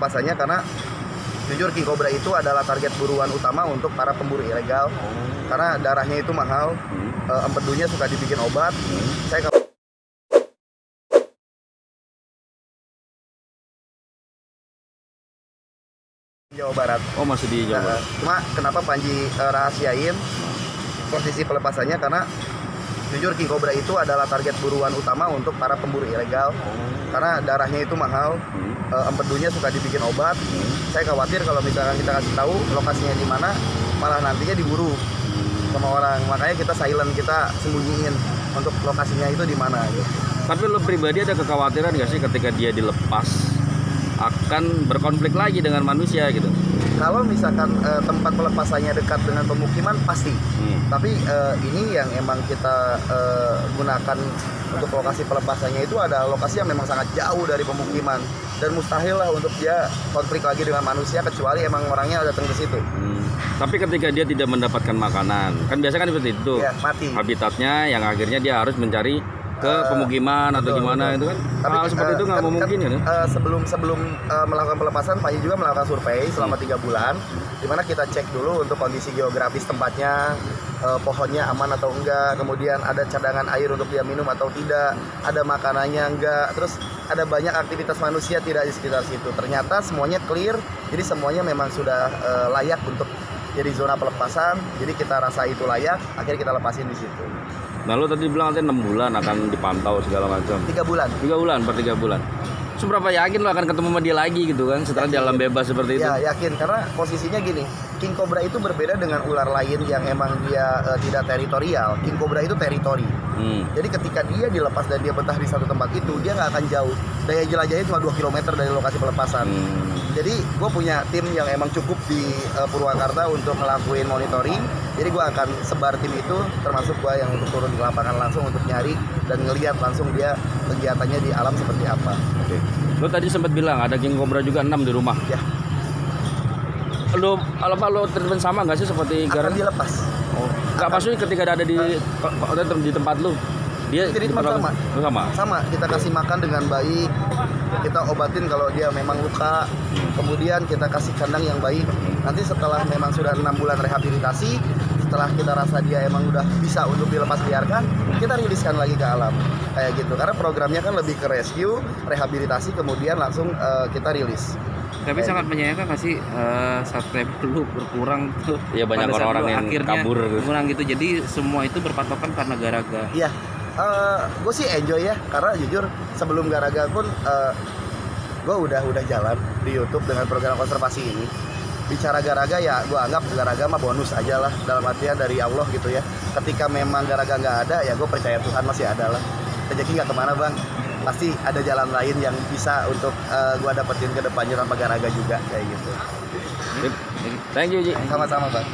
pelepasannya karena jujur King Cobra itu adalah target buruan utama untuk para pemburu ilegal. Karena darahnya itu mahal, empedunya suka dibikin obat. Saya Jawa Barat. Oh, masih di Jawa Barat. Cuma kenapa Panji rahasiain posisi pelepasannya karena jujur King Cobra itu adalah target buruan utama untuk para pemburu ilegal. Karena darahnya itu mahal, empedunya suka dibikin obat. Saya khawatir kalau misalkan kita kasih tahu lokasinya di mana, malah nantinya diburu sama orang. Makanya kita silent, kita sembunyiin untuk lokasinya itu di mana. Gitu. Tapi lo pribadi ada kekhawatiran nggak sih ketika dia dilepas akan berkonflik lagi dengan manusia gitu? Kalau misalkan tempat pelepasannya dekat dengan pemukiman pasti, tapi ini yang emang kita gunakan untuk lokasi pelepasannya itu ada lokasi yang memang sangat jauh dari pemukiman dan mustahil lah untuk dia konflik lagi dengan manusia kecuali emang orangnya datang ke situ. Tapi ketika dia tidak mendapatkan makanan, kan biasa kan seperti itu. Ya, mati. Habitatnya yang akhirnya dia harus mencari ke pemukiman atau gimana itu kan. Tapi hal seperti itu nggak mungkin ya? Sebelum melakukan pelepasan, Panji juga melakukan survei selama 3 bulan, di mana kita cek dulu untuk kondisi geografis tempatnya, pohonnya aman atau enggak, kemudian ada cadangan air untuk dia minum atau tidak, ada makanannya enggak, terus ada banyak aktivitas manusia tidak di sekitar situ. Ternyata semuanya clear, jadi semuanya memang sudah layak untuk jadi zona pelepasan, jadi kita rasa itu layak, akhirnya kita lepasin di situ. Nah, lo tadi bilang nanti 6 bulan akan dipantau segala macam. 3 bulan. 3 bulan per 3 bulan. Seberapa yakin lo akan ketemu sama dia lagi gitu kan setelah di alam bebas seperti itu? Ya, yakin karena posisinya gini, King Cobra itu berbeda dengan ular lain yang emang dia tidak teritorial. King Cobra itu teritori. Jadi ketika dia dilepas dan dia betah di satu tempat itu, dia nggak akan jauh. Daya jelajahnya cuma 2 km dari lokasi pelepasan. Jadi gue punya tim yang emang cukup di Purwakarta untuk ngelakuin monitoring. Jadi gue akan sebar tim itu, termasuk gue yang untuk turun di lapangan langsung untuk nyari dan ngelihat langsung dia kegiatannya di alam seperti apa. Oke. Lo tadi sempat bilang ada King Cobra juga 6 di rumah. Ya. Lo treatment sama nggak sih seperti Akan dilepas. Oh, nggak maksudnya ketika ada di tempat lo, dia treatment sama. Kita kasih makan dengan baik, kita obatin kalau dia memang luka, kemudian kita kasih kandang yang baik. Nanti setelah memang sudah 6 bulan rehabilitasi, setelah kita rasa dia emang udah bisa untuk dilepas liarkan, kita riliskan lagi ke alam kayak gitu. Karena programnya kan lebih ke rescue, rehabilitasi, kemudian langsung kita rilis. Tapi sangat menyayangkan nggak sih subscriber lu berkurang tuh? Iya, banyak orang-orang yang akhirnya kabur kurang gitu. Jadi semua itu berpatokan karena Garaga. Iya, gue sih enjoy ya, karena jujur sebelum Garaga pun gue udah jalan di YouTube dengan program konservasi ini. Bicara Garaga ya, gue anggap Garaga mah bonus aja lah, dalam artian dari Allah gitu ya. Ketika memang Garaga nggak ada, ya gue percaya Tuhan masih ada lah. Rezeki nggak kemana bang, pasti ada jalan lain yang bisa untuk gue dapetin ke depannya tanpa Garaga juga kayak gitu. Thank you, Ji. Sama-sama bang.